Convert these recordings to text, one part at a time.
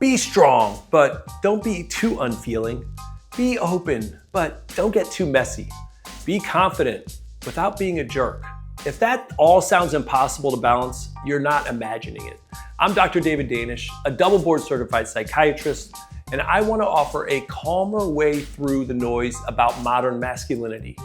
Be strong, but don't be too unfeeling. Be open, but don't get too messy. Be confident without being a jerk. If that all sounds impossible to balance, you're not imagining it. I'm Dr. David Danish, a double board certified psychiatrist, and I want to offer a calmer way through the noise about modern masculinity.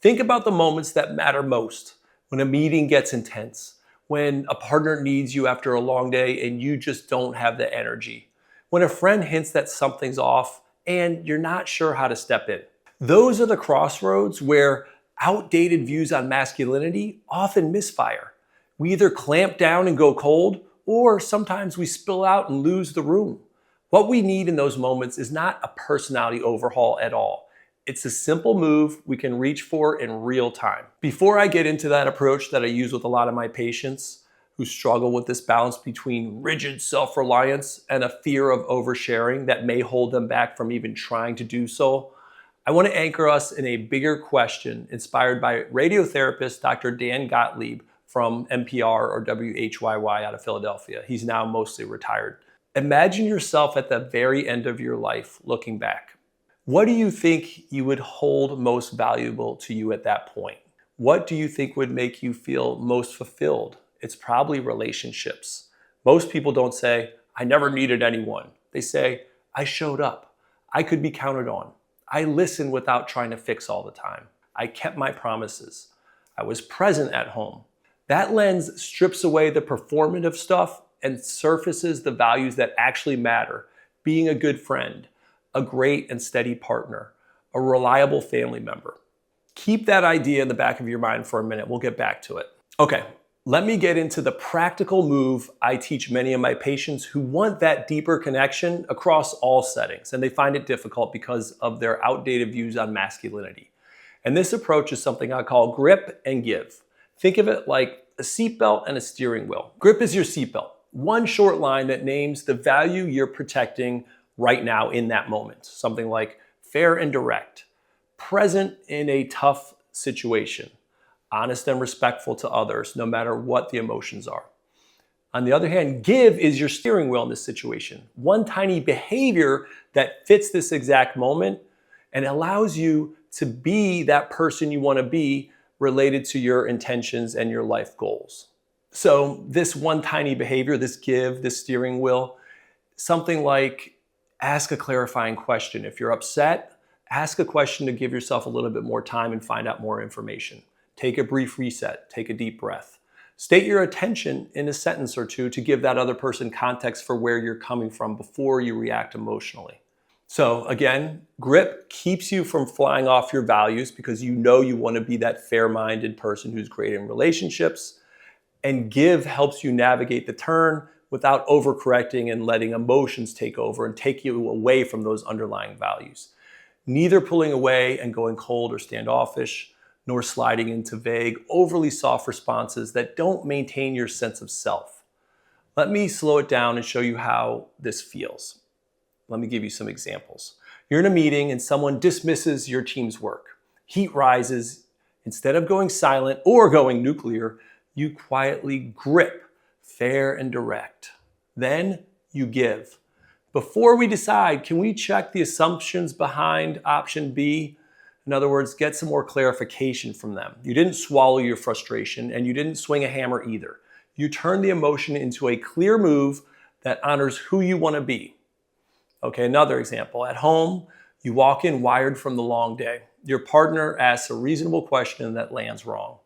Think about the moments that matter most, when a meeting gets intense, when a partner needs you after a long day and you just don't have the energy, when a friend hints that something's off and you're not sure how to step in. Those are the crossroads where outdated views on masculinity often misfire. We either clamp down and go cold, or sometimes we spill out and lose the room. What we need in those moments is not a personality overhaul at all. It's a simple move we can reach for in real time. Before I get into that approach that I use with a lot of my patients who struggle with this balance between rigid self-reliance and a fear of oversharing that may hold them back from even trying to do so, I want to anchor us in a bigger question inspired by radiotherapist Dr. Dan Gottlieb from NPR or WHYY out of Philadelphia. He's now mostly retired. Imagine yourself at the very end of your life looking back. What do you think you would hold most valuable to you at that point? What do you think would make you feel most fulfilled? It's probably relationships. Most people don't say, I never needed anyone. They say, I showed up. I could be counted on. I listened without trying to fix all the time. I kept my promises. I was present at home. That lens strips away the performative stuff and surfaces the values that actually matter. Being a good friend, a great and steady partner, a reliable family member. Keep that idea in the back of your mind for a minute. We'll get back to it. Okay, let me get into the practical move I teach many of my patients who want that deeper connection across all settings, and they find it difficult because of their outdated views on masculinity. And this approach is something I call grip and give. Think of it like a seatbelt and a steering wheel. Grip is your seatbelt, one short line that names the value you're protecting right now in that moment. Something like fair and direct, present in a tough situation, honest and respectful to others, no matter what the emotions are. On the other hand, give is your steering wheel in this situation. One tiny behavior that fits this exact moment and allows you to be that person you want to be related to your intentions and your life goals. So this one tiny behavior, this give, this steering wheel, something like ask a clarifying question. If you're upset, ask a question to give yourself a little bit more time and find out more information. Take a brief reset, take a deep breath. State your intention in a sentence or two to give that other person context for where you're coming from before you react emotionally. So again, grip keeps you from flying off your values because you know you want to be that fair-minded person who's great in relationships. And give helps you navigate the turn without overcorrecting and letting emotions take over and take you away from those underlying values. Neither pulling away and going cold or standoffish, nor sliding into vague, overly soft responses that don't maintain your sense of self. Let me slow it down and show you how this feels. Let me give you some examples. You're in a meeting and someone dismisses your team's work. Heat rises. Instead of going silent or going nuclear, you quietly grip, fair and direct. Then you give. Before we decide, can we check the assumptions behind option B? In other words, get some more clarification from them. You didn't swallow your frustration and you didn't swing a hammer either. You turned the emotion into a clear move that honors who you want to be. Okay, another example. At home, you walk in wired from the long day. Your partner asks a reasonable question that lands wrong.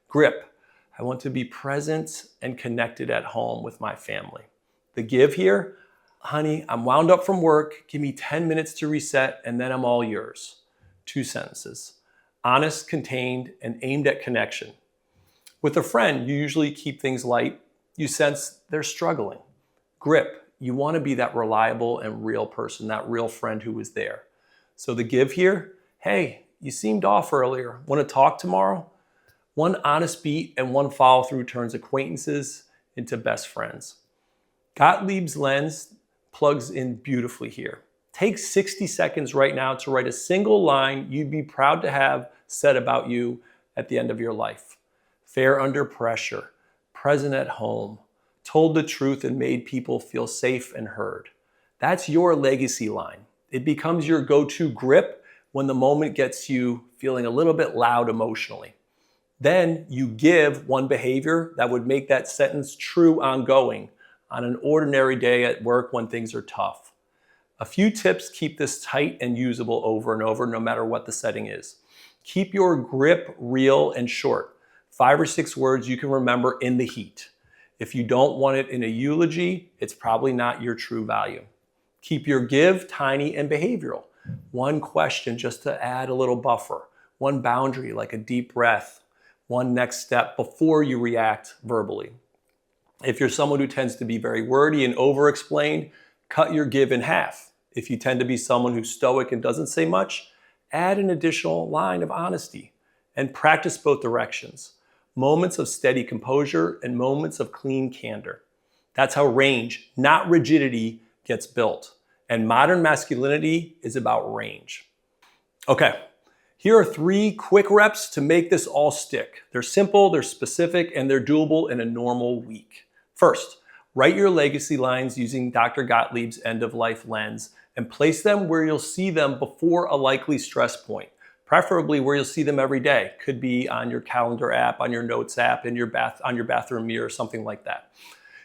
Grip. I want to be present and connected at home with my family. The give here, honey, I'm wound up from work. Give me 10 minutes to reset and then I'm all yours. 2 sentences. Honest, contained, and aimed at connection. With a friend, you usually keep things light. You sense they're struggling. Grip, you want to be that reliable and real person, that real friend who was there. So the give here, hey, you seemed off earlier. Want to talk tomorrow? One honest beat and one follow through turns acquaintances into best friends. Gottlieb's lens plugs in beautifully here. Take 60 seconds right now to write a single line you'd be proud to have said about you at the end of your life. Fair under pressure, present at home, told the truth and made people feel safe and heard. That's your legacy line. It becomes your go-to grip when the moment gets you feeling a little bit loud emotionally. Then you give one behavior that would make that sentence true ongoing on an ordinary day at work when things are tough. A few tips keep this tight and usable over and over, no matter what the setting is. Keep your grip real and short. 5 or 6 words you can remember in the heat. If you don't want it in a eulogy, it's probably not your true value. Keep your give tiny and behavioral. One question just to add a little buffer. One boundary like a deep breath. One next step before you react verbally. If you're someone who tends to be very wordy and over-explain, cut your give in half. If you tend to be someone who's stoic and doesn't say much, add an additional line of honesty. And practice both directions. Moments of steady composure and moments of clean candor. That's how range, not rigidity, gets built. And modern masculinity is about range. Okay, here are 3 quick reps to make this all stick. They're simple, they're specific, and they're doable in a normal week. First, write your legacy lines using Dr. Gottlieb's end-of-life lens and place them where you'll see them before a likely stress point, preferably where you'll see them every day. Could be on your calendar app, on your notes app, on your bathroom mirror, something like that.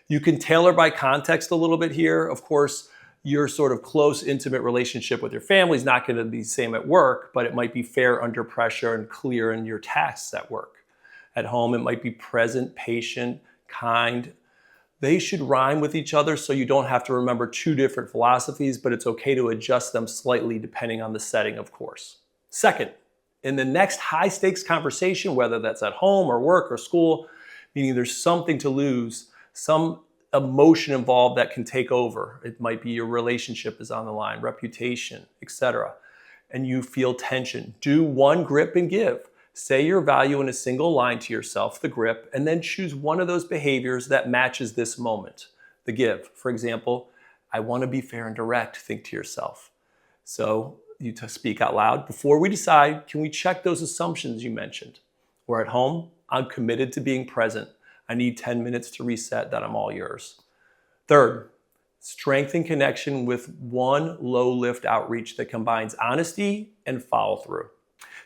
You can tailor by context a little bit here. Of course, your sort of close, intimate relationship with your family is not going to be the same at work, but it might be fair under pressure and clear in your tasks at work. At home, it might be present, patient, kind. They should rhyme with each other so you don't have to remember 2 different philosophies, but it's okay to adjust them slightly depending on the setting, of course. Second, in the next high-stakes conversation, whether that's at home or work or school, meaning there's something to lose, some emotion involved that can take over. It might be your relationship is on the line, reputation, etc. And you feel tension. Do one grip and give. Say your value in a single line to yourself, the grip, and then choose one of those behaviors that matches this moment, the give. For example, I want to be fair and direct, think to yourself. So you speak out loud. Before we decide, can we check those assumptions you mentioned? Or at home, I'm committed to being present. I need 10 minutes to reset, then I'm all yours. Third, strengthen connection with one low-lift outreach that combines honesty and follow-through.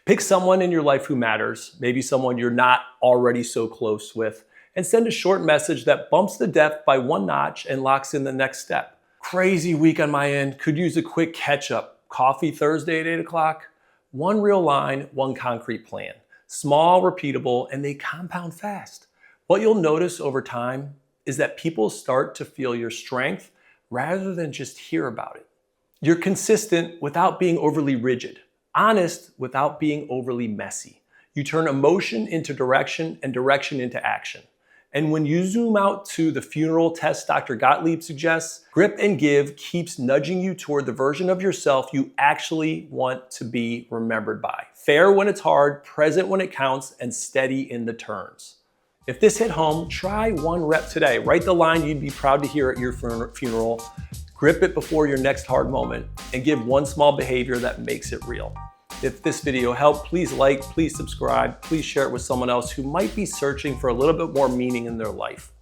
Pick someone in your life who matters, maybe someone you're not already so close with, and send a short message that bumps the depth by 1 notch and locks in the next step. Crazy week on my end, could use a quick catch-up. Coffee Thursday at 8 o'clock? One real line, one concrete plan. Small, repeatable, and they compound fast. What you'll notice over time is that people start to feel your strength rather than just hear about it. You're consistent without being overly rigid. Honest without being overly messy. You turn emotion into direction and direction into action. And when you zoom out to the funeral test Dr. Gottlieb suggests, grip and give keeps nudging you toward the version of yourself you actually want to be remembered by. Fair when it's hard, present when it counts, and steady in the turns. If this hit home, try 1 rep today. Write the line you'd be proud to hear at your funeral. Grip it before your next hard moment, and give one small behavior that makes it real. If this video helped, please like, please subscribe, please share it with someone else who might be searching for a little bit more meaning in their life.